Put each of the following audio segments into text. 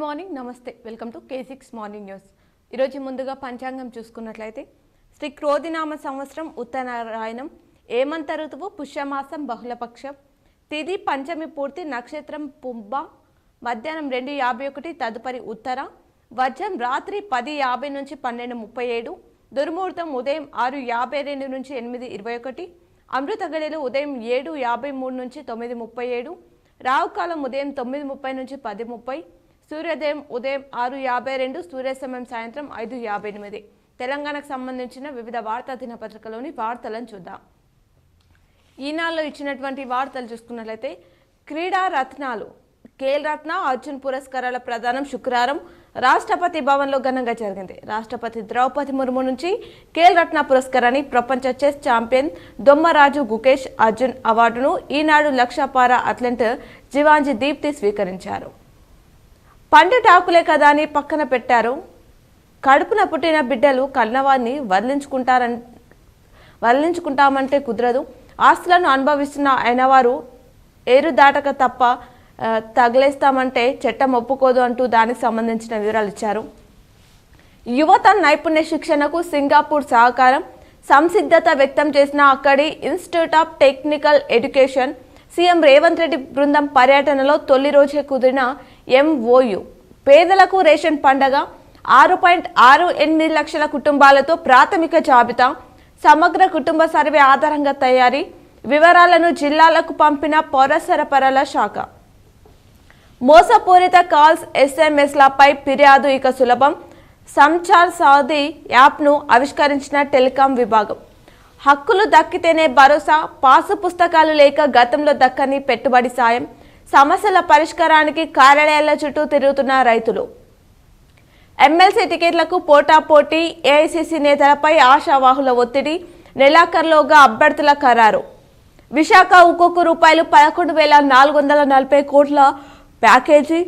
Morning నమస్తే welcome to K6 morning news. ఈరోజు ముందుగా పంచాంగం చూసుకున్నట్లయితే శ్రీ క్రోధినామ సంవత్సరం ఉత్తరాయణం ఏమంత ఋతువు పుష్యమాసం బహుళపక్షం తిథి పంచమి పూర్తి నక్షత్రం పుబ్బ మధ్యాహ్నం 2:51 తదుపరి ఉత్తర వజ్రం రాత్రి 10:50 నుంచి 12:37 దుర్ముహూర్తం ఉదయం 6:52 నుంచి 8:21 అమృత గడియలు ఉదయం 7:53 నుంచి 9:37 రావుకాలం ఉదయం 9:30 నుంచి 10:30 సూర్యోదయం ఉదయం 6:52 సూర్యాస్తమయం సాయంత్రం 5:58 తెలంగాణకు సంబంధించిన వివిధ వార్తా దినపత్రికలోని వార్తలను చూద్దాం. ఈనాడులో ఇచ్చినటువంటి వార్తలు చూసుకున్నట్లయితే క్రీడా రత్నాలు ఖేల్ రత్న అర్జున్ పురస్కారాల ప్రదానం శుక్రవారం రాష్ట్రపతి భవన్లో ఘనంగా జరిగింది. రాష్ట్రపతి ద్రౌపది ముర్ము నుంచి ఖేల్ రత్న పురస్కారాన్ని ప్రపంచ చెస్ ఛాంపియన్ దొమ్మరాజు గుకేష్ అర్జున్ అవార్డును ఈనాడు లక్షపారా అథ్లెట్ జివాంజీ దీప్తి స్వీకరించారు. పండుటాకులే కదా అని పక్కన పెట్టారు. కడుపున పుట్టిన బిడ్డలు కన్నవారిని వదిలించుకుంటామంటే కుదరదు. ఆస్తులను అనుభవిస్తున్న అయినవారు ఏరు దాటక తప్ప తగిలేస్తామంటే చట్టం ఒప్పుకోదు అంటూ దానికి సంబంధించిన వివరాలు ఇచ్చారు. యువత నైపుణ్య శిక్షణకు సింగపూర్ సహకారం సంసిద్ధత వ్యక్తం చేసిన అక్కడి institute of technical education CM Revanth Reddy బృందం పర్యటనలో తొలి రోజే కుదిరిన MOU పేదలకు రేషన్ పండగ 6.68 లక్షల కుటుంబాలతో ప్రాథమిక జాబితా సమగ్ర కుటుంబ సర్వే ఆధారంగా తయారీ వివరాలను జిల్లాలకు పంపిన పౌర సరఫరాల శాఖ. మోసపూరిత కాల్స్ SMS-లపై ఫిర్యాదు ఇక సులభం సంచార్ సాధి యాప్ను ఆవిష్కరించిన టెలికాం విభాగం. హక్కులు దక్కితేనే భరోసా పాసు పుస్తకాలు లేక గతంలో దక్కని పెట్టుబడి సాయం సమస్యల పరిష్కారానికి కార్యాలయాల చుట్టూ తిరుగుతున్న రైతులు. ఎమ్మెల్సీ టికెట్లకు పోటాపోటీ AICC నేతలపై ఆశావాహుల ఒత్తిడి నెలాఖరులోగా అభ్యర్థుల ఖరారు. విశాఖ ఉక్కుకు రూపాయలు 11,440 కోట్ల ప్యాకేజీ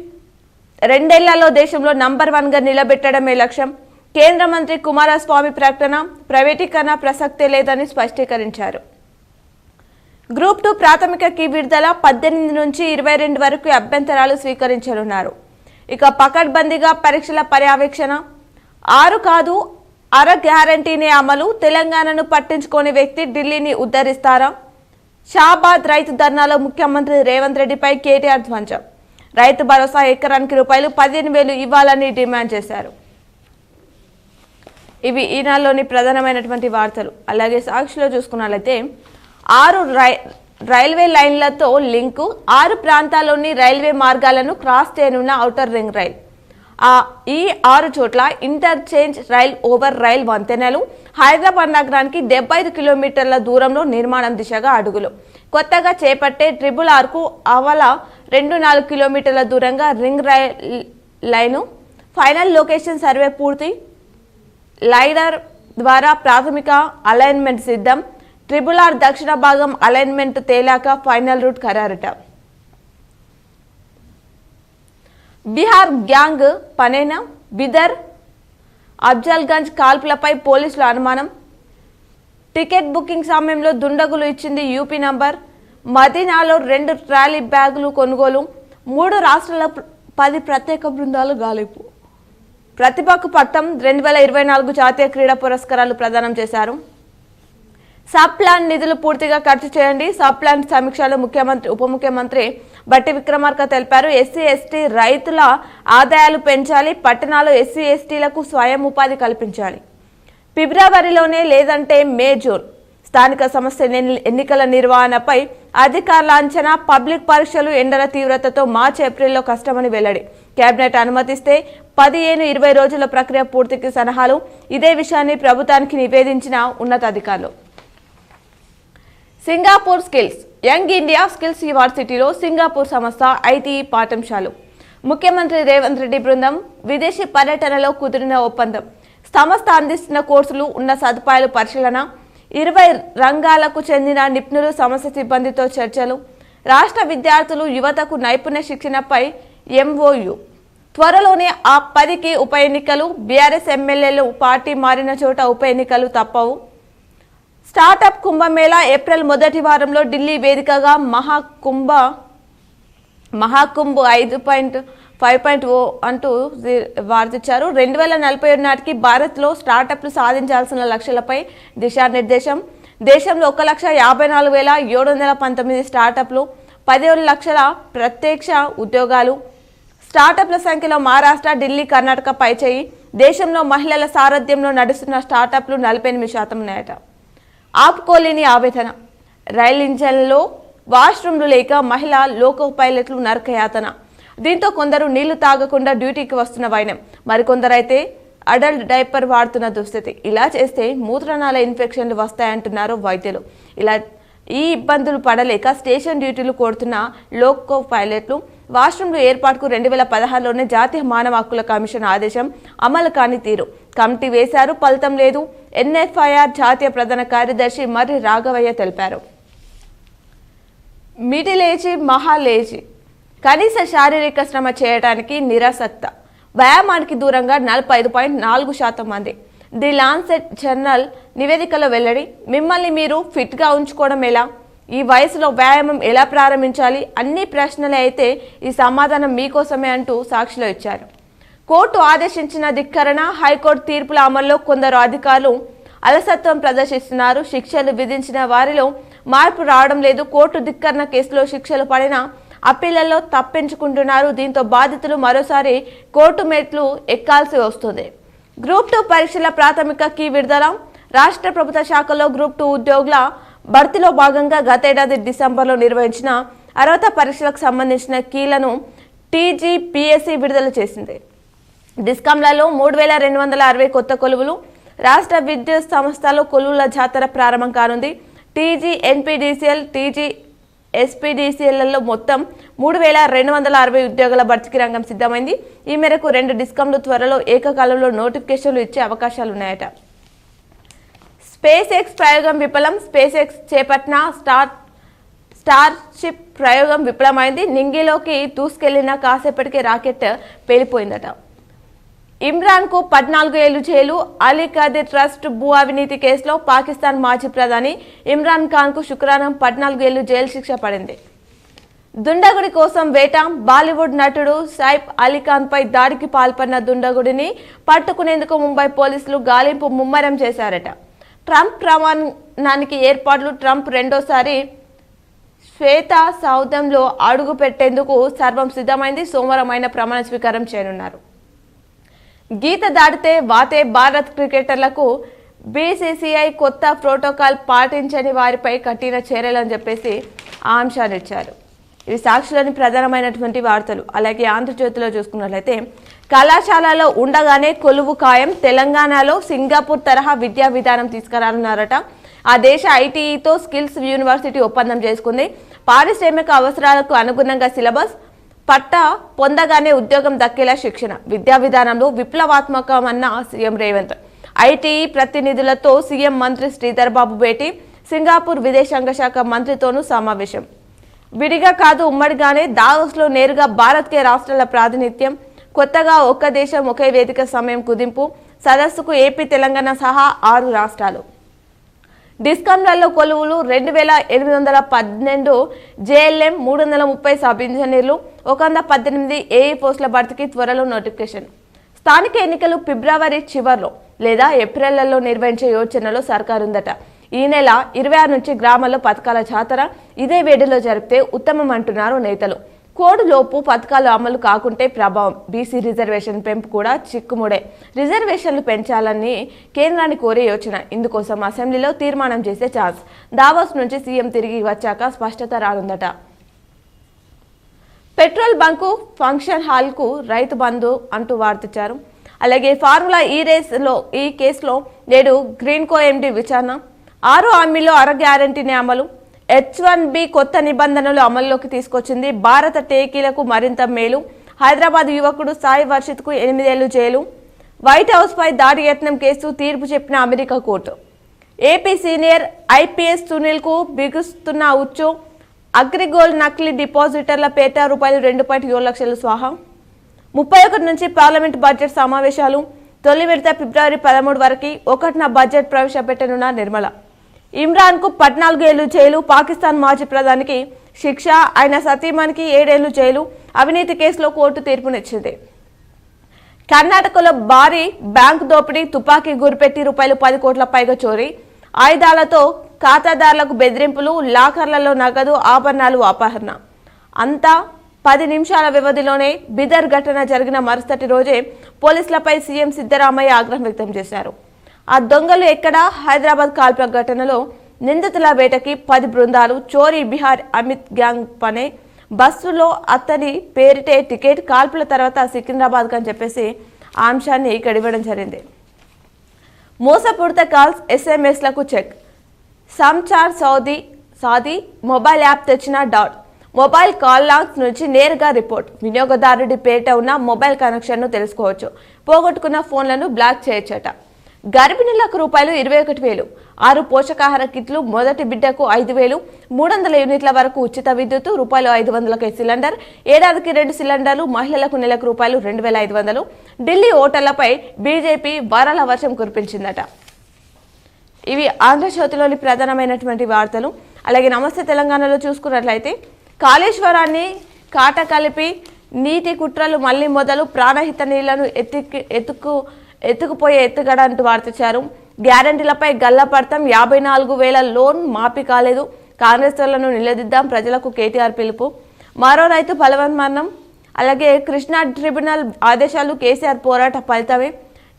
2 ఏళ్లలో దేశంలో నంబర్ 1గా నిలబెట్టడమే లక్ష్యం. కేంద్ర మంత్రి కుమారస్వామి ప్రకటన ప్రైవేటీకరణ ప్రసక్తే లేదని స్పష్టీకరించారు. గ్రూప్ 2 ప్రాథమిక కీ విడుదల 18 నుంచి 22 వరకు అభ్యంతరాలు స్వీకరించనున్నారు. ఇక పకడ్బందీగా పరీక్షల పర్యవేక్షణ 6 కాదు అర గ్యారంటీనే అమలు తెలంగాణను పట్టించుకోని వ్యక్తి ఢిల్లీని ఉద్ధరిస్తారా? షాబాద్ రైతు ధర్నాలో ముఖ్యమంత్రి రేవంత్ రెడ్డిపై కేటీఆర్ ధ్వంసం. రైతు భరోసా ఎకరానికి రూపాయలు 15,000 ఇవ్వాలని డిమాండ్ చేశారు. ఇవి ఈనాడులోని ప్రధానమైనటువంటి వార్తలు. అలాగే సాక్షిలో చూసుకున్నట్లయితే 6 రైల్వే లైన్లతో లింకు 6 ప్రాంతాల్లోని రైల్వే మార్గాలను క్రాస్ చేయనున్న ఔటర్ రింగ్ రైల్. ఈ 6 చోట్ల ఇంటర్చేంజ్ రైల్ ఓవర్ రైల్ వంతెనలు హైదరాబాద్ నగరానికి 75 కిలోమీటర్ల దూరంలో నిర్మాణం దిశగా అడుగులు. కొత్తగా చేపట్టే RRRకు అవల 2-4 కిలోమీటర్ల దూరంగా ring rail line final location survey పూర్తి. లైడర్ ద్వారా ప్రాథమిక అలైన్మెంట్ సిద్ధం. RRR దక్షిణ భాగం అలైన్మెంట్ తేలాక ఫైనల్ రూట్ ఖరారట. బీహార్ గ్యాంగ్ పనేనా బిదర్ అఫ్జల్గంజ్ కాల్పులపై పోలీసుల అనుమానం. టికెట్ బుకింగ్ సమయంలో దుండగులు ఇచ్చింది యూపీ నంబర్. మదీనాలో 2 ట్రాలీ బ్యాగులు కొనుగోలు. 3 రాష్ట్రాల 10 ప్రత్యేక బృందాలు గాలింపు. ప్రతిభకు పట్టం 2024 జాతీయ క్రీడా పురస్కారాలు ప్రదానం చేశారు. సబ్ ప్లాన్ నిధులు పూర్తిగా ఖర్చు చేయండి సబ్ ప్లాన్ సమీక్షలో ముఖ్యమంత్రి ఉప ముఖ్యమంత్రి బట్టి విక్రమార్క తెలిపారు. SC/ST రైతుల ఆదాయాలు పెంచాలి. పట్టణాలు SC/STలకు స్వయం ఉపాధి కల్పించాలి. ఫిబ్రవరిలోనే లేదంటే మే జూన్ స్థానిక సంస్థ ఎన్నికల నిర్వహణపై అధికారుల అంచనా. పబ్లిక్ పరీక్షలు ఎండల తీవ్రతతో మార్చి ఏప్రిల్లో కష్టమని వెల్లడి. కేబినెట్ అనుమతిస్తే 15-20 రోజుల ప్రక్రియ పూర్తికి సలహాలు. ఇదే విషయాన్ని ప్రభుత్వానికి నివేదించిన ఉన్నతాధికారులు. Singapore skills young India skills యూనివర్సిటీలో సింగపూర్ సంస్థ ITE పాఠశాలలు. ముఖ్యమంత్రి రేవంత్ రెడ్డి బృందం విదేశీ పర్యటనలో కుదిరిన ఒప్పందం. సంస్థ అందిస్తున్న కోర్సులు ఉన్న సదుపాయాలు పరిశీలన. 20 రంగాలకు చెందిన నిపుణులు సమస్య సిబ్బందితో చర్చలు. రాష్ట్ర విద్యార్థులు యువతకు నైపుణ్య శిక్షణపై MOU. త్వరలోనే ఆ 10కి ఉప ఎన్నికలు. బీఆర్ఎస్ ఎమ్మెల్యేలు పార్టీ మారిన చోట ఉప ఎన్నికలు తప్పవు. స్టార్టప్ కుంభమేళా ఏప్రిల్ మొదటి వారంలో ఢిల్లీ వేదికగా మహాకుంభ్ 5.0 5.0 అంటూ వార్తిచ్చారు. 2047 నాటికి భారత్లో స్టార్టప్లు సాధించాల్సిన లక్ష్యాలపై దిశానిర్దేశం. దేశంలో 1,54,719 స్టార్టప్లు, 17 లక్షల ప్రత్యక్ష ఉద్యోగాలు. స్టార్టప్ల సంఖ్యలో మహారాష్ట్ర, ఢిల్లీ, కర్ణాటక పైచేయి. దేశంలో మహిళల సారథ్యంలో నడుస్తున్న స్టార్టప్లు 48% ఉన్నాయట. ఆపుకోలేని ఆవేదన. రైలు ఇంజన్లలో వాష్రూమ్లు లేక మహిళా లోకో పైలట్లు నరకయాతన. దీంతో కొందరు నీళ్లు తాగకుండా డ్యూటీకి వస్తున్న వైనం, మరికొందరైతే అడల్ట్ డైపర్ వాడుతున్న దుస్థితి. ఇలా చేస్తే మూత్రనాళ ఇన్ఫెక్షన్లు వస్తాయంటున్నారు వైద్యులు. ఈ ఇబ్బందులు పడలేక స్టేషన్ డ్యూటీలు కోరుతున్న లోకో పైలట్లు వాష్రూమ్లు ఏర్పాటుకు 2016లోనే జాతీయ మానవ హక్కుల కమిషన్ ఆదేశం అమలు కాని తీరు. కమిటీ వేశారు, ఫలితం లేదు. NFIR జాతీయ ప్రధాన కార్యదర్శి మర్రి రాఘవయ్య తెలిపారు. మిడిల్ ఏజ్, మహాల్ ఏజ్ కనీస శారీరక శ్రమ చేయడానికి నిరాసక్త, వ్యాయామానికి దూరంగా 45.4% మంది. ది లాన్సెట్ జర్నల్ నివేదికలో వెల్లడి. మిమ్మల్ని మీరు ఫిట్గా ఉంచుకోవడం ఎలా, ఈ వయసులో వ్యాయామం ఎలా ప్రారంభించాలి, అన్ని ప్రశ్నలే. అయితే ఈ సమాధానం మీకోసమే అంటూ సాక్షిలో ఇచ్చారు. కోర్టు ఆదేశించిన ధిక్కరణ. హైకోర్టు తీర్పుల అమల్లో కొందరు అధికారులు అలసత్వం ప్రదర్శిస్తున్నారు. శిక్షలు విధించిన వారిలో మార్పు రావడం లేదు. కోర్టు ధిక్కరణ కేసులో శిక్షలు పడిన అప్పీళ్లలో తప్పించుకుంటున్నారు. దీంతో బాధితులు మరోసారి కోర్టు మెట్లు ఎక్కాల్సి వస్తుంది. గ్రూప్ 2 పరీక్షల ప్రాథమిక కీ విడుదల. రాష్ట్ర ప్రభుత్వ శాఖలో గ్రూప్ 2 ఉద్యోగుల భర్తీలో భాగంగా గతేడాది డిసెంబర్లో నిర్వహించిన అర్హత పరీక్షలకు సంబంధించిన కీలను TGPSC విడుదల చేసింది. డిస్కంలలో 3,260 కొత్త కొలువులు. రాష్ట్ర విద్యుత్ సంస్థలో కొలువుల జాతర ప్రారంభం కానుంది. TGNPDCL, TGSPDCLలో మొత్తం 3,260 ఉద్యోగుల భర్తీకి రంగం సిద్ధమైంది. ఈ మేరకు 2 డిస్కంలు త్వరలో ఏకకాలంలో నోటిఫికేషన్లు ఇచ్చే అవకాశాలున్నాయట. స్పేస్ ఎక్స్ ప్రయోగం విఫలం. స్పేస్ ఎక్స్ చేపట్టిన స్టార్షిప్ ప్రయోగం విఫలమైంది. నింగిలోకి దూసుకెళ్లిన కాసేపటికి రాకెట్ పేలిపోయిందట. ఇమ్రాన్కు 14 ఏళ్లు జైలు. అలీ ఖదీర్ ట్రస్ట్ భూ అవినీతి కేసులో పాకిస్తాన్ మాజీ ప్రధాని ఇమ్రాన్ ఖాన్కు శుక్రవారం 14 ఏళ్లు జైలు శిక్ష పడింది. దుండగుడి కోసం వేట. బాలీవుడ్ నటుడు సైఫ్ అలీ ఖాన్పై దాడికి పాల్పడిన దుండగుడిని పట్టుకునేందుకు ముంబై పోలీసులు గాలింపు ముమ్మరం చేశారట. ట్రంప్ ప్రమాణానికి ఏర్పాట్లు. ట్రంప్ రెండోసారి శ్వేత సౌధంలో అడుగు పెట్టేందుకు సర్వం సిద్ధమైంది. సోమవారం ఆయన ప్రమాణ స్వీకారం చేయనున్నారు. గీత దాటితే వాతే. భారత్ క్రికెటర్లకు BCCI కొత్త ప్రోటోకాల్ పాటించని వారిపై కఠిన చర్యలని చెప్పేసి ఆ అంశాన్ని ఇచ్చారు. ఇవి సాక్షిలోని ప్రధానమైనటువంటి వార్తలు. అలాగే ఆంధ్రజ్యోతిలో చూసుకున్నట్లయితే కళాశాలలో ఉండగానే కొలువు ఖాయం. తెలంగాణలో సింగపూర్ తరహా విద్యా విధానం తీసుకురానున్నారట. ఆ దేశ ITEతో స్కిల్స్ యూనివర్సిటీ ఒప్పందం చేసుకుంది. పారిశ్రామిక అవసరాలకు అనుగుణంగా సిలబస్, పట్టా పొందగానే ఉద్యోగం దక్కేలా శిక్షణ. విద్యా విధానంలో విప్లవాత్మకమన్న సీఎం రేవంత్. ITE ప్రతినిధులతో సీఎం మంత్రి శ్రీధర్ బాబు భేటీ. సింగపూర్ విదేశాంగ శాఖ మంత్రితోనూ సమావేశం. విడిగా కాదు ఉమ్మడిగానే దావోస్లో నేరుగా భారత్కే రాష్ట్రాల ప్రాతినిధ్యం. కొత్తగా ఒక్క దేశం ఒకే వేదిక సమయం కుదింపు. సదస్సుకు ఏపీ, తెలంగాణ సహా 6 రాష్ట్రాలు. డిస్కంలలో కొలువులు 2,812 JLM, 330 సబ్ ఇంజనీర్లు, 118 AE పోస్టుల భర్తీకి త్వరలో నోటిఫికేషన్. స్థానిక ఎన్నికలు ఫిబ్రవరి చివర్లో లేదా ఏప్రిల్లో నిర్వహించే యోచనలో సర్కారుందట. ఈ నెల 26 నుంచి గ్రామాల్లో పథకాల జాతర ఇదే వేడిలో జరిపితే ఉత్తమం అంటున్నారు నేతలు. కోడ్లోపు పథకాలు అమలు కాకుంటే ప్రభావం. బీసీ రిజర్వేషన్ పెంపు కూడా చిక్కుముడే. రిజర్వేషన్లు పెంచాలని కేంద్రాన్ని కోరే యోచన. ఇందుకోసం అసెంబ్లీలో తీర్మానం చేసే ఛాన్స్. దావోస్ నుంచి సీఎం తిరిగి వచ్చాక స్పష్టత రానుందట. Petrol bunk function హాల్కు Rythu Bandhu అంటూ వార్తిచ్చారు. అలాగే ఫార్ములా ఈ కేసులో నేడు గ్రీన్కో MD విచారణ. 6 హామీలో 6 గ్యారంటీని అమలు. H1B కొత్త నిబంధనలు అమల్లోకి తీసుకొచ్చింది. భారత టేకీలకు మరింత మేలు. హైదరాబాద్ యువకుడు సాయి వర్షిత్కు 8 ఏళ్లు జైలు. వైట్ హౌస్ పై దాడి యత్నం కేసు తీర్పు చెప్పిన America court. AP senior IPS సునీల్కు బిగుస్తున్న ఉచ్చు. అగ్రిగోల్డ్ నకిలీ డిపాజిటర్ల పేట ₹2.7 లక్షలు స్వాహా. 31 నుంచి పార్లమెంట్ బడ్జెట్ సమావేశాలు. తొలి విడత ఫిబ్రవరి 13 వరకు. 1న బడ్జెట్ ప్రవేశపెట్టనున్న నిర్మల. ఇమ్రాన్కు 14 ఏళ్లు జైలు. పాకిస్తాన్ మాజీ ప్రధానికి శిక్ష, ఆయన సతీమణికి 7 ఏళ్లు జైలు. అవినీతి కేసులో కోర్టు తీర్పునిచ్చింది. కర్ణాటకలో భారీ బ్యాంకు దోపిడీ, తుపాకీ గురిపెట్టి ₹10 కోట్ల పైగా చోరీ, ఆయుధాలతో ఖాతాదారులకు బెదిరింపులు, లాకర్లలో నగదు, ఆభరణాలు అపహరణ. అంతా 10 నిమిషాల వ్యవధిలోనే. బిదర్ ఘటన జరిగిన మరుసటి రోజే పోలీసులపై సీఎం సిద్ధరామయ్య ఆగ్రహం వ్యక్తం చేశారు. ఆ దొంగలు ఎక్కడా? హైదరాబాద్ కాల్పుల ఘటనలో నిందితుల వేటకి 10 బృందాలు. చోరీ బిహార్ అమిత్ గ్యాంగ్ పనే. బస్సులో అతని పేరిటే టికెట్. కాల్పుల తర్వాత సికింద్రాబాద్ అని చెప్పేసి ఆ అంశాన్ని ఇక్కడ ఇవ్వడం జరిగింది. మోసపూరిత కాల్స్, SMS-లకు check. Sanchar Saathi mobile app తెచ్చిన డాట్. మొబైల్ కాల్ లాగ్స్ నుంచి నేరుగా రిపోర్ట్. వినియోగదారుడి పేరిట ఉన్న మొబైల్ కనెక్షన్ను తెలుసుకోవచ్చు. పోగొట్టుకున్న ఫోన్లను బ్లాక్ చేయొచ్చట. గర్భిణులకు ₹21,000. 6 పోషకాహార కిట్లు. మొదటి బిడ్డకు 5,000. 300 యూనిట్ల వరకు ఉచిత విద్యుత్. ₹500 సిలిండర్. ఏడాదికి 2 సిలిండర్లు. మహిళలకు నెలకు ₹2,500. ఢిల్లీ ఓటర్లపై బీజేపీ వరాల వర్షం కురిపించిందట. ఇవి ఆంధ్రజ్యోతిలోని ప్రధానమైనటువంటి వార్తలు. అలాగే నమస్తే తెలంగాణలో చూసుకున్నట్లయితే కాళేశ్వరాన్ని కాట కలిపి నీటి కుట్రలు మళ్లీ మొదలు. ప్రాణహిత నీళ్లను ఎత్తుకుపోయే ఎత్తుగడంటూ వార్తించారు. గ్యారంటీలపై గల్లపడతాం. 54,000 లోన్ మాఫీ కాలేదు. కాంగ్రెస్లను నిలదీద్దాం, ప్రజలకు కేటీఆర్ పిలుపు. మరో రైతు బలవన్మరణం. అలాగే కృష్ణా ట్రిబ్యునల్ ఆదేశాలు. కేసీఆర్ పోరాట ఫలితమే.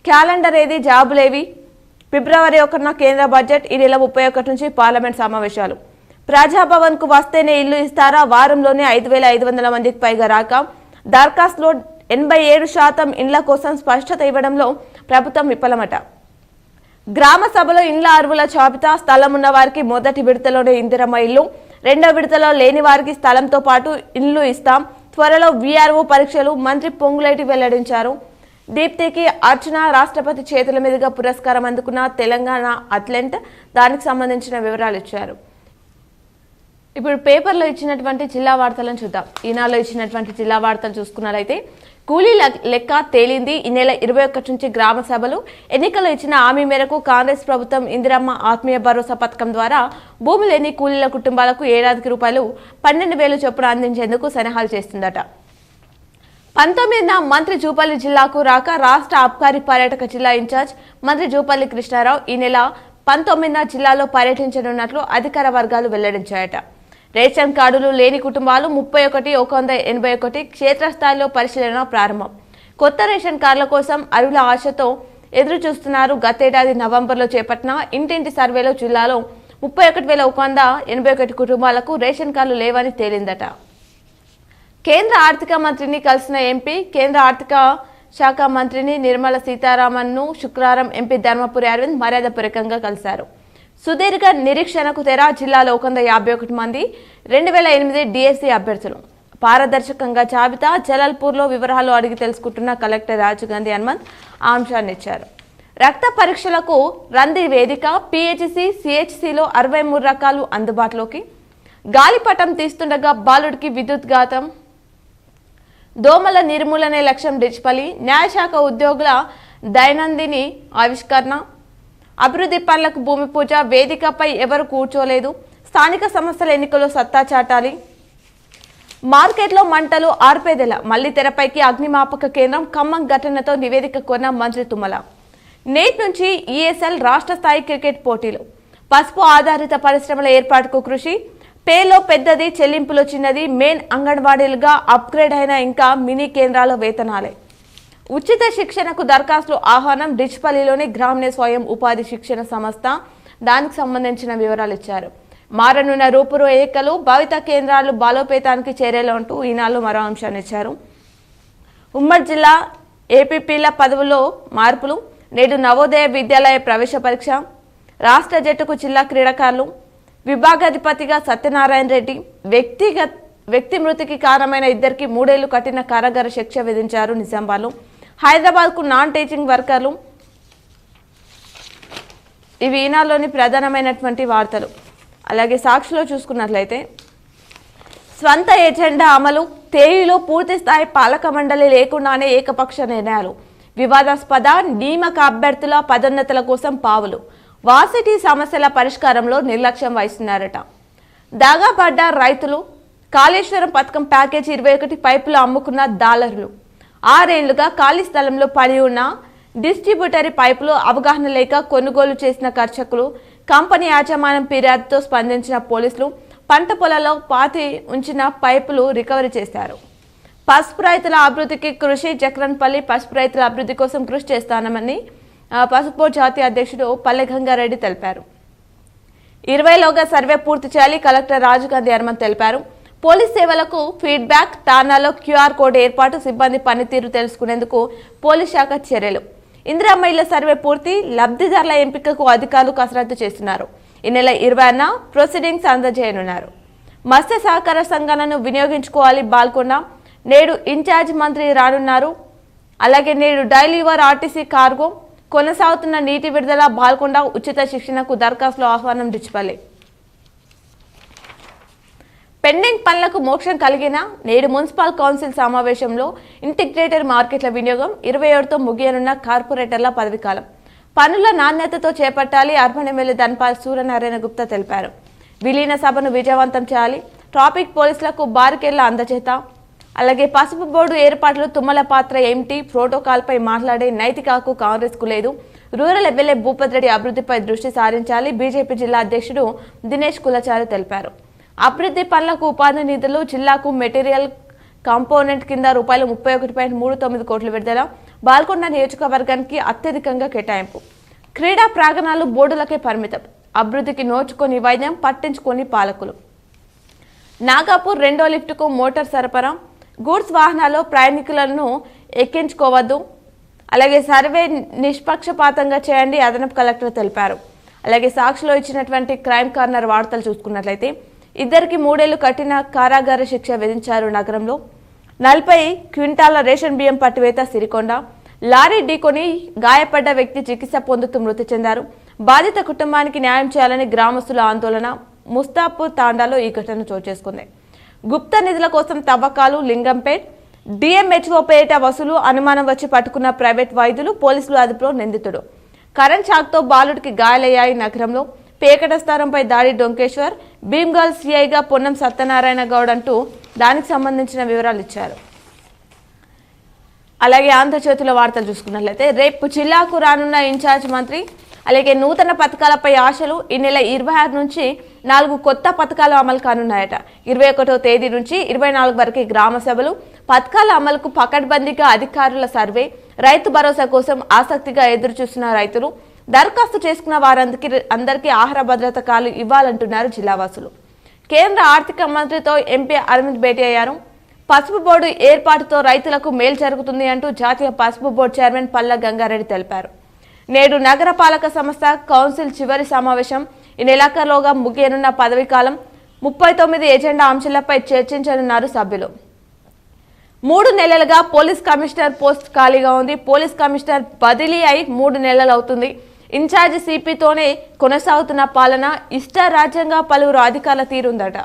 క్యాలెండర్ ఏది? జాబులేవి? ఫిబ్రవరి 1న కేంద్ర బడ్జెట్. ఈ నెల 31 నుంచి పార్లమెంట్ సమావేశాలు. ప్రజాభవన్కు వస్తేనే ఇల్లు ఇస్తారా? వారంలోనే 5,500 మందికి పైగా రాక. దరఖాస్తులో 87% ఇండ్ల కోసం స్పష్టత ఇవ్వడంలో ప్రభుత్వం విఫలమట. గ్రామ సభలో ఇండ్ల అర్హుల జాబితా. స్థలం ఉన్న వారికి మొదటి విడతలోనే ఇందిరమ్మ ఇల్లు. రెండో విడతలో లేని వారికి స్థలంతో పాటు ఇల్లు ఇస్తాం. త్వరలో VRO పరీక్షలు. మంత్రి పొంగులేటి వెల్లడించారు. దీప్తికి అర్చన రాష్ట్రపతి చేతుల మీదుగా పురస్కారం అందుకున్న తెలంగాణ అథ్లెట్. దానికి సంబంధించిన వివరాలు ఇచ్చారు. ఇప్పుడు పేపర్లో ఇచ్చినటువంటి జిల్లా వార్తలను చూద్దాం. ఈనాడులో ఇచ్చినటువంటి జిల్లా వార్తలు చూసుకున్నట్లయితే కూలీ లెక్క తేలింది. ఈ నెల 21 నుంచి గ్రామ సభలు. ఎన్నికల్లో ఇచ్చిన హామీ మేరకు కాంగ్రెస్ ప్రభుత్వం ఇందిరమ్మ ఆత్మీయ భరోసా పథకం ద్వారా భూమి లేని కూలీల కుటుంబాలకు ఏడాదికి ₹12,000 చొప్పున అందించేందుకు సన్నాహాలు చేస్తుందట. 19న మంత్రి జూపల్లి జిల్లాకు రాక. రాష్ట్ర అబ్కారీ పర్యాటక జిల్లా ఇన్ఛార్జ్ మంత్రి జూపల్లి కృష్ణారావు ఈ నెల 19న జిల్లాలో పర్యటించనున్నట్లు అధికార వర్గాలు వెల్లడించాయట. రేషన్ కార్డులు లేని కుటుంబాలు 31,181 క్షేత్రస్థాయిలో పరిశీలన ప్రారంభం. కొత్త రేషన్ కార్డుల కోసం అరువుల ఆశతో ఎదురు చూస్తున్నారు. గతేడాది నవంబర్లో చేపట్టిన ఇంటింటి సర్వేలో జిల్లాలో 31,181 కుటుంబాలకు రేషన్ కార్డులు లేవని తేలిందట. కేంద్ర ఆర్థిక మంత్రిని కలిసిన ఎంపీ. కేంద్ర ఆర్థిక శాఖ మంత్రిని నిర్మలా సీతారామన్ను శుక్రవారం ఎంపీ ధర్మపురి అరవింద్ మర్యాదపూర్వకంగా కలిశారు. సుదీర్ఘ నిరీక్షణకు తెర. జిల్లాలో 151 మంది 2008 DSC అభ్యర్థులు. పారదర్శకంగా జాబితా. జలాల్పూర్లో వివరాలు అడిగి తెలుసుకుంటున్న కలెక్టర్ రాజీవ్ గాంధీ హనుమంత్ ఆ అంశాన్ని ఇచ్చారు. రక్త పరీక్షలకు రంది వేదిక. PHC, CHCలో 63 రకాలు అందుబాటులోకి. గాలిపటం తీస్తుండగా బాలుడికి విద్యుత్ ఘాతం. దోమల నిర్మూలనే లక్ష్యం డిచ్పల్లి. న్యాయశాఖ ఉద్యోగుల దైనందిని ఆవిష్కరణ. అభివృద్ధి పనులకు భూమి పూజ. వేదికపై ఎవరు కూర్చోలేదు. స్థానిక సంస్థల ఎన్నికల్లో సత్తా చాటాలి. మార్కెట్లో మంటలు ఆర్పేదెల. మళ్లీ తెరపైకి అగ్నిమాపక కేంద్రం. ఖమ్మం ఘటనతో నివేదిక కోరిన మంత్రి తుమ్మల. నేటి నుంచి ESL రాష్ట్ర స్థాయి క్రికెట్ పోటీలు. పసుపు ఆధారిత పరిశ్రమల ఏర్పాటుకు కృషి. పేలో పెద్దది, చెల్లింపులో చిన్నది. మెయిన్ అంగన్వాడీలుగా అప్గ్రేడ్ అయిన ఇంకా మినీ కేంద్రాల వేతనాలే. ఉచిత శిక్షణకు దరఖాస్తులు ఆహ్వానం. డిచ్పల్లిలోని గ్రామీణ స్వయం ఉపాధి శిక్షణ సంస్థ. దానికి సంబంధించిన వివరాలు ఇచ్చారు. మారనున్న రూపురేఖలు. భవిత కేంద్రాలు బలోపేతానికి చర్యలు అంటూ ఈనాళ్ళు మరో అంశాన్ని ఇచ్చారు. ఉమ్మడి జిల్లా APPల పదవుల్లో మార్పులు. నేడు నవోదయ విద్యాలయ ప్రవేశ పరీక్ష. రాష్ట్ర జట్టుకు జిల్లా క్రీడాకారులు. విభాగాధిపతిగా సత్యనారాయణ రెడ్డి. వ్యక్తి మృతికి కారణమైన 2కి 3 ఏళ్లు కఠిన కారాగార శిక్ష విధించారు నిజామాబాద్లో. హైదరాబాద్కు నాన్ టీచింగ్ వర్కర్లు. ఇవి ఈనాడులోని ప్రధానమైనటువంటి వార్తలు. అలాగే సాక్షిలో చూసుకున్నట్లయితే స్వంత ఎజెండా అమలు. తేలిలో పూర్తి స్థాయి పాలక మండలి లేకుండానే ఏకపక్ష నిర్ణయాలు. వివాదాస్పద నియామక అభ్యర్థుల పదోన్నతుల కోసం పావులు. వాసిటీ సమస్యల పరిష్కారంలో నిర్లక్ష్యం వహిస్తున్నారట. దాగాపడ్డ రైతులు. కాళేశ్వరం పథకం ప్యాకేజీ 21 పైపులు అమ్ముకున్న డాలర్లు. 6 ఏళ్లుగా ఖాళీ స్థలంలో పడి ఉన్న డిస్ట్రిబ్యూటరీ పైపులు అవగాహన లేక కొనుగోలు చేసిన కర్షకులు కంపెనీ యాజమాన్యం ఫిర్యాదుతో స్పందించిన పోలీసులు పంట పొలాల్లో పాతి ఉంచిన పైపులు రికవరీ చేశారు. పసుపు రైతుల అభివృద్ధికి కృషి. జక్రన్పల్లి పసుపు రైతుల అభివృద్ధి కోసం కృషి చేస్తానని పసుపు జాతీయ అధ్యక్షుడు పల్లె గంగారెడ్డి తెలిపారు. 20లోగా సర్వే పూర్తి చేయాలి కలెక్టర్ రాజీవ్ గాంధీ హనుమంత్ తెలిపారు. పోలీస్ సేవలకు ఫీడ్బ్యాక్. తానాలో QR కోడ్ ఏర్పాటు. సిబ్బంది పనితీరు తెలుసుకునేందుకు పోలీస్ శాఖ చర్యలు. ఇందిరమ్మ ఇళ్ల సర్వే పూర్తి. లబ్ధిదారుల ఎంపికకు అధికారులు కసరత్తు చేస్తున్నారు. ఈ నెల 20న ప్రొసీడింగ్స్ అందజేయనున్నారు. మత్స్య సహకార సంఘాలను వినియోగించుకోవాలి. బాల్కొండ నేడు ఇన్ఛార్జ్ మంత్రి రానున్నారు. అలాగే నేడు డైలీ వార్ ఆర్టీసీ కార్గో కొనసాగుతున్న నీటి విడుదల. బాల్కొండ ఉచిత శిక్షణకు దరఖాస్తులు ఆహ్వానం. డిచ్పల్లి పెండింగ్ పనులకు మోక్షం కలిగిన. నేడు మున్సిపల్ కౌన్సిల్ సమావేశంలో ఇంటిగ్రేటెడ్ మార్కెట్ల వినియోగం. 27తో ముగియనున్న కార్పొరేటర్ల పదవీకాలం. పనుల నాణ్యతతో చేపట్టాలి. అర్బన్ ఎమ్మెల్యే ధన్పాల్ సూర్యనారాయణ గుప్తా తెలిపారు. విలీన సభను విజయవంతం చేయాలి. ట్రాఫిక్ పోలీసులకు బారికేళ్ల అందజేత. అలాగే పసుపు బోర్డు ఏర్పాట్లు. తుమ్మల పాత్ర ఏమిటి? ప్రోటోకాల్పై మాట్లాడే నైతిక హక్కు కాంగ్రెస్కు లేదు. రూరల్ ఎమ్మెల్యే భూపత్ రెడ్డి అభివృద్ధిపై దృష్టి సారించాలి. బీజేపీ జిల్లా అధ్యక్షుడు దినేష్ కులచారి తెలిపారు. అభివృద్ధి పనులకు ఉపాధి నిధులు. జిల్లాకు మెటీరియల్ కాంపోనెంట్ కింద రూపాయలు 31.39 కోట్లు విడుదల. బాల్కొండ నియోజకవర్గానికి అత్యధికంగా కేటాయింపు. క్రీడా ప్రాంగణాలు బోర్డులకే పరిమితం. అభివృద్ధికి నోచుకొని వైద్యం పట్టించుకొని పాలకులు. నాగాపూర్ 2వ లిఫ్టుకు మోటార్ సరఫరా. గూడ్స్ వాహనాల్లో ప్రయాణికులను ఎక్కించుకోవద్దు. అలాగే సర్వే నిష్పక్షపాతంగా చేయండి అదనపు కలెక్టర్ తెలిపారు. అలాగే సాక్షిలో ఇచ్చినటువంటి క్రైమ్ కార్నర్ వార్తలు చూసుకున్నట్లయితే ఇద్దరికి 3 ఏళ్లు కఠిన కారాగార శిక్ష విధించారు. నగరంలో 40 క్వింటాల రేషన్ బియ్యం పట్టివేత. సిరికొండ లారీ ఢీకొని గాయపడ్డ వ్యక్తి చికిత్స పొందుతూ మృతి చెందారు. బాధిత కుటుంబానికి న్యాయం చేయాలని గ్రామస్తుల ఆందోళన. ముస్తాపూర్ తాండాలో ఈ ఘటన చోటు చేసుకుంది. గుప్త నిధుల కోసం తవ్వకాలు. లింగంపేట్ DMHO పేట వసూలు. అనుమానం వచ్చి పట్టుకున్న ప్రైవేట్ వైద్యులు. పోలీసులు అదుపులో. నిందితుడు కరెంట్ షాక్తో బాలుడికి గాయాలయ్యాయి. నగరంలో పేకట స్థానంపై దాడి. డొంకేశ్వర్ భీమ్గల్ సిఐగా పొన్నం సత్యనారాయణ గౌడ్ అంటూ దానికి సంబంధించిన వివరాలు ఇచ్చారు. అలాగే ఆంధ్రజ్యోతిలో వార్తలు చూసుకున్నట్లయితే రేపు జిల్లాకు రానున్న ఇన్ఛార్జ్ మంత్రి. అలాగే నూతన పథకాలపై ఆశలు. ఈ నెల 26 నుంచి 4 కొత్త పథకాలు అమలు కానున్నాయట. 21వ తేదీ నుంచి 24 వరకు గ్రామ సభలు. పథకాల అమలుకు పకడ్బందీగా అధికారుల సర్వే. రైతు భరోసా కోసం ఆసక్తిగా ఎదురు చూస్తున్న రైతులు. దరఖాస్తు చేసుకున్న అందరికీ ఆహార భద్రత కార్డులు ఇవ్వాలంటున్నారు జిల్లావాసులు. కేంద్ర ఆర్థిక మంత్రితో ఎంపీ అరవింద్ భేటీ అయ్యారు. పసుపు బోర్డు ఏర్పాటుతో రైతులకు మేలు జరుగుతుంది అంటూ జాతీయ పసుపు బోర్డు చైర్మన్ పల్ల గంగారెడ్డి తెలిపారు. నేడు నగరపాలక సంస్థ కౌన్సిల్ చివరి సమావేశం. ఈ నెలాఖరులోగా ముగియనున్న పదవీకాలం. 39 ఎజెండా అంశాలపై చర్చించనున్నారు సభ్యులు. 3 నెలలుగా పోలీస్ కమిషనర్ పోస్ట్ ఖాళీగా ఉంది. పోలీస్ కమిషనర్ బదిలీ అయి 3 నెలలు అవుతుంది. ఇన్ఛార్జి సిపితోనే కొనసాగుతున్న పాలన. ఇష్టారాజ్యంగా పలువురు అధికారుల తీరుందట.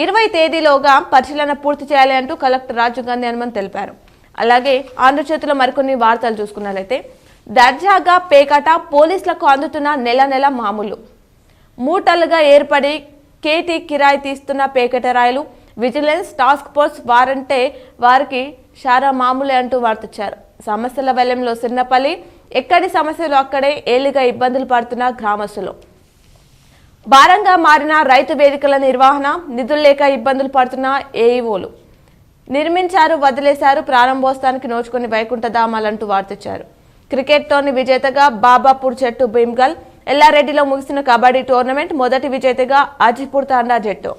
20 తేదీలోగా పరిశీలన పూర్తి చేయాలి అంటూ కలెక్టర్ రాజీవ్ గాంధీ హనుమంత్ తెలిపారు. అలాగే ఆంధ్రజ్యోతిలో మరికొన్ని వార్తలు చూసుకున్నట్లయితే దర్జాగా పేకాట. పోలీసులకు అందుతున్న నెల మామూలు. మూటలుగా ఏర్పడి కేటీ కిరాయి తీస్తున్న పేకట రాయలు. విజిలెన్స్ టాస్క్ ఫోర్స్ వారంటే వారికి షారా మామూలే అంటూ వార్తిచ్చారు. సమస్యల వలయంలో సిన్నపల్లి. ఎక్కడి సమస్యలు అక్కడే ఏళ్లుగా ఇబ్బందులు పడుతున్న గ్రామస్తులు. భారంగా మారిన రైతు వేదికల నిర్వహణ. నిధులు లేక ఇబ్బందులు పడుతున్న ఏఈఓలు. నిర్మించారు వదిలేశారు. ప్రారంభోత్సవానికి నోచుకుని వైకుంఠధామాలంటూ వార్తిచ్చారు. క్రికెట్ టోర్నీ విజేతగా బాబాపూర్ జట్టు. భీమ్గల్ ఎల్లారెడ్డిలో ముగిసిన కబడ్డీ టోర్నమెంట్ మొదటి విజేతగా అజిపూర్ తాండా జట్టు.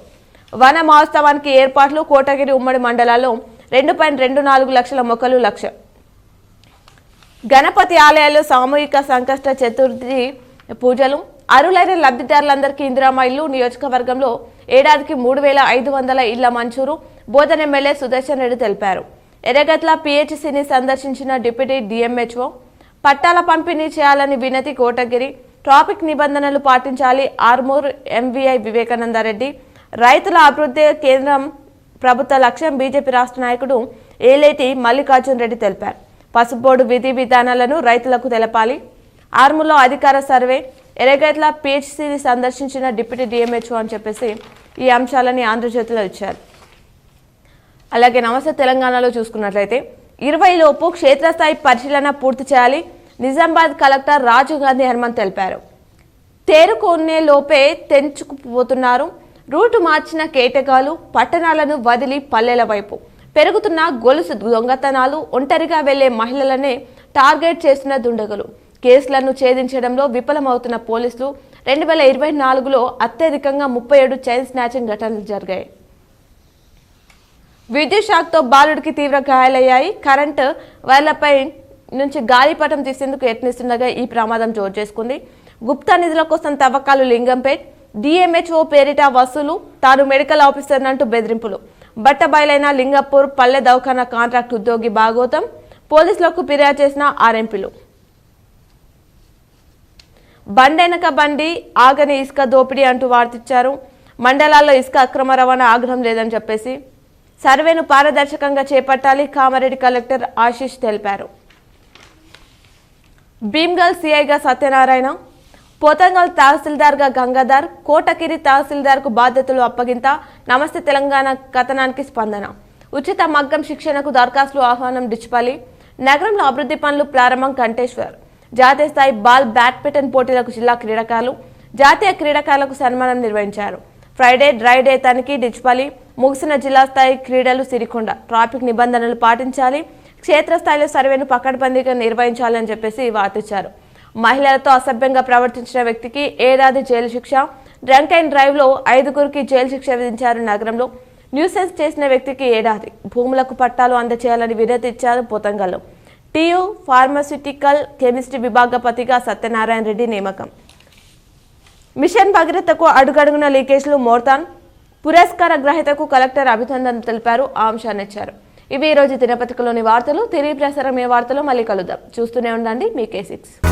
వన మహోత్సవానికి ఏర్పాట్లు. కోటగిరి ఉమ్మడి మండలాల్లో 2.24 లక్షల మొక్కలు లక్ష్యం. గణపతి ఆలయాల్లో సామూహిక సంకష్ట చతుర్థి పూజలు. అర్హులైన లబ్ధిదారులందరికీ ఇందిరమ్మ ఇల్లు. నియోజకవర్గంలో ఏడాదికి 3,500 ఇళ్ల మంజూరు. బోధన ఎమ్మెల్యే సుదర్శన్ రెడ్డి తెలిపారు. ఎర్రగట్ల PHCని సందర్శించిన డిప్యూటీ DMHO. పట్టాల పంపిణీ చేయాలని వినతి. కోటగిరి ట్రాఫిక్ నిబంధనలు పాటించాలి. ఆర్మూర్ MVI వివేకానందరెడ్డి. రైతుల అభివృద్ధి కేంద్రం ప్రభుత్వ లక్ష్యం. బీజేపీ రాష్ట్ర నాయకుడు ఏలేటి మల్లికార్జున్ రెడ్డి తెలిపారు. పసుపు బోర్డు విధి విధానాలను రైతులకు తెలపాలి. ఆర్మూర్లో అధికార సర్వే. ఎర్రగట్ల PHCని సందర్శించిన డిప్యూటీ DMHO అని చెప్పేసి ఈ అంశాలని ఆంధ్రజ్యోతిలో ఇచ్చారు. అలాగే నమస్తే తెలంగాణలో చూసుకున్నట్లయితే 20 లోపు క్షేత్రస్థాయి పరిశీలన పూర్తి చేయాలి నిజామాబాద్ కలెక్టర్ రాజీవ్ గాంధీ హనుమంత్ తెలిపారు. తేరుకొనే లోపే తెంచుకుపోతున్నారు. రూటు మార్చిన కేటగాలు పట్టణాలను వదిలి పల్లెల వైపు పెరుగుతున్న గొలుసు దొంగతనాలు, ఒంటరిగా వెళ్లే మహిళలనే టార్గెట్ చేస్తున్న దుండగులు, కేసులను ఛేదించడంలో విఫలమవుతున్న పోలీసులు. 2024లో అత్యధికంగా 37 చైన్ స్నాచింగ్ ఘటనలు జరిగాయి. విద్యుత్ షాక్తో బాలుడికి తీవ్ర గాయాలయ్యాయి. కరెంటు వైర్లపై నుంచి గాలిపటం తీసేందుకు యత్నిస్తుండగా ఈ ప్రమాదం చోటు చేసుకుంది. గుప్తా నిధుల కోసం తవ్వకాలు లింగంపేట్, డిఎంహెచ్ఓ పేరిట వసూలు, తాను మెడికల్ ఆఫీసర్ అంటూ బెదిరింపులు. బట్టబయలైన లింగపూర్ పల్లె దవాఖానా కాంట్రాక్ట్ ఉద్యోగి భాగోతం. పోలీసులకు ఫిర్యాదు చేసిన ఆర్ఎంపీలు. బండెనక బండి ఆగని ఇసుక దోపిడీ అంటూ వార్తిచ్చారు. మండలాల్లో ఇసుక అక్రమ రవాణా ఆగ్రహం లేదని చెప్పేసి సర్వేను పారదర్శకంగా చేపట్టాలి కామారెడ్డి కలెక్టర్ ఆశీష్ తెలిపారు. భీమ్గల్ సిఐగా సత్యనారాయణ, పోతంగల్ తహసీల్దార్గా గంగాధర్, కోటగిరి తహసీల్దార్కు బాధ్యతలు అప్పగింత. నమస్తే తెలంగాణ కథనానికి స్పందన. ఉచిత మగ్గం శిక్షణకు దరఖాస్తులు ఆహ్వానం డిచ్పల్లి. నగరంలో అభివృద్ధి పనులు ప్రారంభం కంటేశ్వర్. జాతీయ స్థాయి బాల్ బ్యాడ్మింటన్ పోటీలకు జిల్లా క్రీడాకారులు, జాతీయ క్రీడాకారులకు సన్మానం నిర్వహించారు. ఫ్రైడే డ్రై డే తనిఖీ డిచ్పల్లి. ముగిసిన జిల్లా స్థాయి క్రీడలు సిరికొండ. ట్రాఫిక్ నిబంధనలు పాటించాలి, క్షేత్రస్థాయిలో సర్వేను పకడ్బందీగా నిర్వహించాలని చెప్పేసి వార్తించారు. మహిళలతో అసభ్యంగా ప్రవర్తించిన వ్యక్తికి 1 ఏడాది జైలు శిక్ష. డ్రంక్ అండ్ డ్రైవ్ లో 5గురికి జైలు శిక్ష విధించారు. నగరంలో న్యూసెన్స్ చేసిన వ్యక్తికి 1 ఏడాది, భూములకు పట్టాలు అందజేయాలని వినతి ఇచ్చారు. పోతంగల్లో టీయూ ఫార్మాస్యూటికల్ కెమిస్ట్రీ విభాగపతిగా సత్యనారాయణ రెడ్డి నియామకం. మిషన్ భగీరథకు అడుగడుగున లీకేజ్లు మోర్తాన్. పురస్కార గ్రహీతకు కలెక్టర్ అభినందనలు తెలిపారు. ఆ అంశాన్ని ఇచ్చారు. ఇవి ఈ రోజు దినపత్రికలోని వార్తలు. తిరిగి ప్రసారమైన వార్తలు మళ్ళీ కలుద్దాం. చూస్తూనే ఉండండి మీ K6.